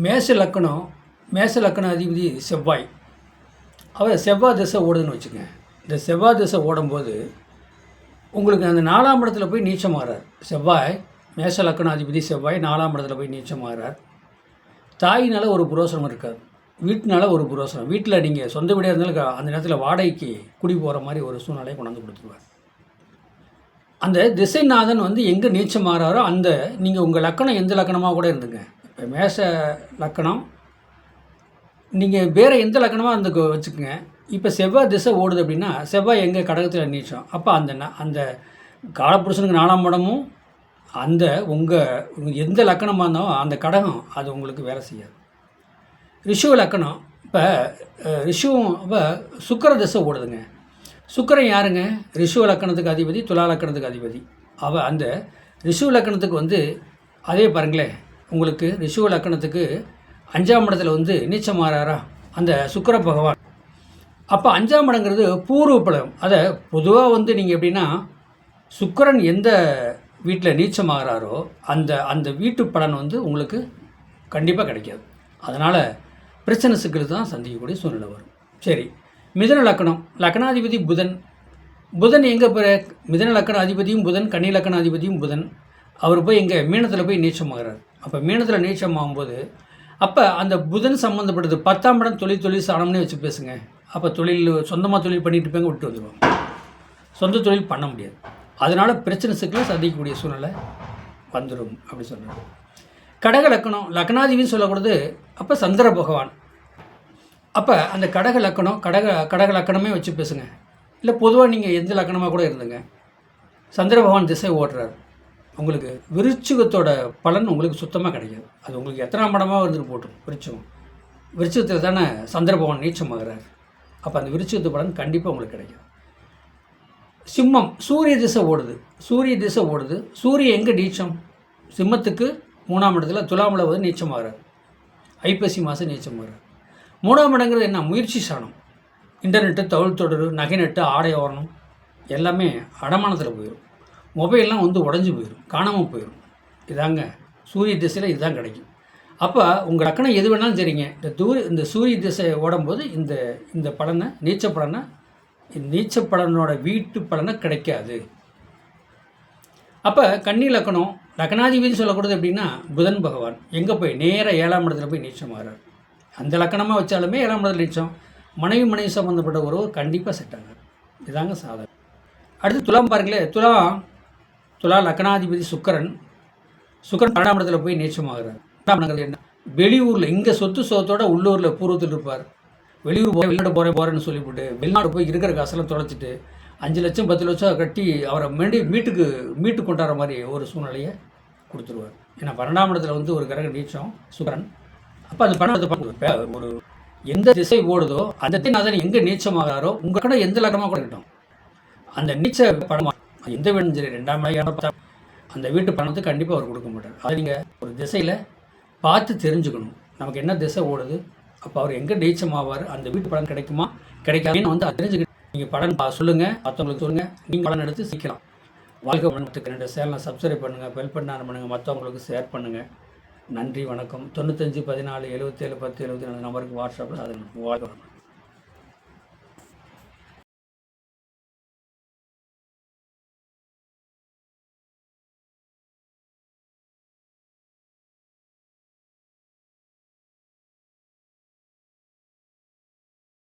மேஷ லக்கண அதிபதி செவ்வாய். அவர் செவ்வாய் திசை ஓடுதுன்னு வச்சுக்கோங்க. இந்த செவ்வாய் திசை ஓடும்போது உங்களுக்கு அந்த 4ஆம் இடத்துல போய் நீச்சம் ஆகிறார். செவ்வாய் மேஷ லக்கண அதிபதி செவ்வாய் 4ஆம் இடத்துல போய் நீச்சம் ஆகிறார். தாயினால் ஒரு புரோசனம் இருக்காது, வீட்டினால ஒரு புரோசனம். வீட்டில் நீங்கள் சொந்த வீடாக இருந்தாலும் அந்த நேரத்தில் வாடகைக்கு குடி போகிற மாதிரி ஒரு சூழ்நிலையை கொண்டாந்து கொடுத்துருவார். அந்த திசைநாதன் எங்கே நீச்சம் ஆகிறாரோ அந்த நீங்கள் உங்கள் லக்கணம் எந்த லக்கணமாக கூட இருந்துங்க. இப்போ மேஷ லக்கணம் நீங்கள் வேறு எந்த லக்கணமாக இருந்து வச்சுக்கோங்க. இப்போ செவ்வாய் திசை ஓடுது அப்படின்னா செவ்வாய் எங்கே கடகத்தில் நீச்சம். அப்போ அந்த காலப்புருஷனுக்கு 4ஆம் இடமும் அந்த உங்கள் எந்த லக்கணமாக இருந்தாலும் அந்த கடகம் அது உங்களுக்கு வேலை செய்யாது. ரிஷுவ லக்கணம் இப்போ ரிஷுவும் இப்போ சுக்கிர திசை ஓடுதுங்க. சுக்கிரன் யாருங்க? ரிஷுவ லக்கணத்துக்கு அதிபதி, துலா லக்கணத்துக்கு அதிபதி. அந்த ரிஷுவ லக்கணத்துக்கு அதே பாருங்களேன், உங்களுக்கு ரிஷுவ லக்கணத்துக்கு 5ஆம் இடத்துல நீச்சம் ஆறாரா அந்த சுக்கிர பகவான். அப்போ 5ஆம் இடங்கிறது பூர்வ பலம். அதை பொதுவாக நீங்கள் எப்படின்னா சுக்கிரன் எந்த வீட்டில் நீச்சம் ஆகிறாரோ அந்த வீட்டு பலன் உங்களுக்கு கண்டிப்பாக கிடைக்காது. அதனால் பிரச்சனை சிக்கல் தான் சந்திக்கக்கூடிய சூழ்நிலை வரும். சரி, மிதன லக்கணம் லக்கணாதிபதி புதன். புதன் எங்கே மிதன லக்கண அதிபதியும் புதன், கன்னி லக்கண அதிபதியும் புதன். அவர் போய் எங்கே மீனத்தில் போய் நீச்சம் ஆகிறார். அப்போ மீனத்தில் நீச்சம் ஆகும்போது அப்போ அந்த புதன் சம்மந்தப்பட்டது 10ஆம் இடம் தொழில் சாணம்னே வச்சு பேசுங்க. அப்போ சொந்தமாக தொழில் பண்ணிட்டு இருப்பாங்க, விட்டு வந்துடுவாங்க. சொந்த தொழில் பண்ண முடியாது. அதனால் பிரச்சனை சிக்கலை சந்திக்கக்கூடிய சூழ்நிலை வந்துடும் அப்படி சொல்கிறாங்க. கடக லக்கணம் லக்னாதிபதினு சொல்லக்கூடாது. அப்போ சந்திர பகவான். அப்போ அந்த கடக லக்கணமே வச்சு பேசுங்க. இல்லை பொதுவாக நீங்கள் எந்த லக்கணமாக கூட இருந்துங்க. சந்திர பகவான் திசை ஓடுறார். உங்களுக்கு விருச்சிகத்தோட பலன் உங்களுக்கு சுத்தமாக கிடைக்காது. அது உங்களுக்கு எத்தனாம் இடமாக இருந்துட்டு போட்டும். விருச்சிகத்தில் தானே சந்திர பகவான் நீச்சம் ஆகிறார். அப்போ அந்த விருச்சிகத்து பலன் கண்டிப்பாக உங்களுக்கு கிடைக்கும். சிம்மம் சூரிய திசை ஓடுது. சூரிய எங்கே நீச்சம்? சிம்மத்துக்கு 3ஆம் இடத்துல துலாமில் நீச்சம் ஆகிறார். ஐப்பசி மாதம் நீச்சம் ஆகிறார். 3ஆம் இடங்கிறது என்ன? முயற்சி சாணம். இன்டர்நெட்டு, தகவல் தொடர், நகை நட்டு, ஆடை ஓரணம் எல்லாமே அடமானத்தில் போயிடும். மொபைல்லாம் உடஞ்சி போயிடும், காணாமல் போயிடும். இதாங்க சூரிய திசையில் இதுதான் கிடைக்கும். அப்போ உங்கள் லக்கணம் எது வேணாலும் சரிங்க, இந்த சூரிய திசை ஓடும்போது இந்த பலனை நீச்ச பலனோட வீட்டு பலனை கிடைக்காது. அப்போ கன்னி லக்கணம் லக்கணாதிபதி சொல்லக்கூடாது அப்படின்னா புதன் பகவான் எங்கே போய் நேராக 7ஆம் இடத்துல போய் நீச்சம் ஆகிறார். அந்த லக்கணமாக வச்சாலுமே 7ஆம் இடத்துல நீச்சம். மனைவி சம்மந்தப்பட்ட உறவு கண்டிப்பாக செட் ஆகாது. இதாங்க சாதனை. அடுத்து துலாம் பாருங்களேன். துலா லக்கணாதிபதி சுக்கிரன் 12ஆம் இடத்துல போய் நீச்சம் ஆகிறார். என்ன? வெளியூரில் இங்கே சொத்தோட உள்ளூரில் பூர்வத்தில் இருப்பார். வெளிநாடு போகிறேன்னு சொல்லிவிட்டு வெளிநாடு போய் இருக்கிற காசெல்லாம் தொலைச்சிட்டு 5 லட்சம் 10 லட்சம் கட்டி அவரை மீட்டு கொண்டாடுற மாதிரி ஒரு சூழ்நிலையை கொடுத்துருவார். ஏன்னா 12ஆம் இடத்துல ஒரு கிரக நீச்சம் சுக்கிரன். அப்போ அந்த 12 ஒரு எந்த திசை ஓடுதோ அந்த திசைநாதன் எங்கே நீச்சமாகிறாரோ உங்கள் கடை எந்த லக்கணமாக கூட இருக்கட்டும், அந்த நீச்ச பணமாக எந்த வேணும் சரி 2ஆம் இடம் அந்த வீட்டு பணத்தை கண்டிப்பாக அவர் கொடுக்க மாட்டார். அது நீங்கள் ஒரு திசையில் பார்த்து தெரிஞ்சுக்கணும். நமக்கு என்ன திசை ஓடுது, அப்போ அவர் எங்கே நீச்சமாவார், அந்த வீட்டு பலன் கிடைக்குமா கிடைக்காதுன்னு அதை தெரிஞ்சுக்கிட்டு நீங்கள் பலன் சொல்லுங்கள், மற்றவங்களுக்கு சொல்லுங்கள். நீங்கள் பலன் எடுத்து சீக்கலாம். வாழ்க்கை பலனத்துக்கு 2 சேனலை சப்ஸ்கிரைப் பண்ணுங்கள், பெல் பட்டன் பண்ணுங்கள், மற்றவங்களுக்கு ஷேர் பண்ணுங்கள். நன்றி, வணக்கம். 95 14 77 10 74 நம்பருக்கு வாட்ஸ்அப்பில் அதை வாழ்க்கை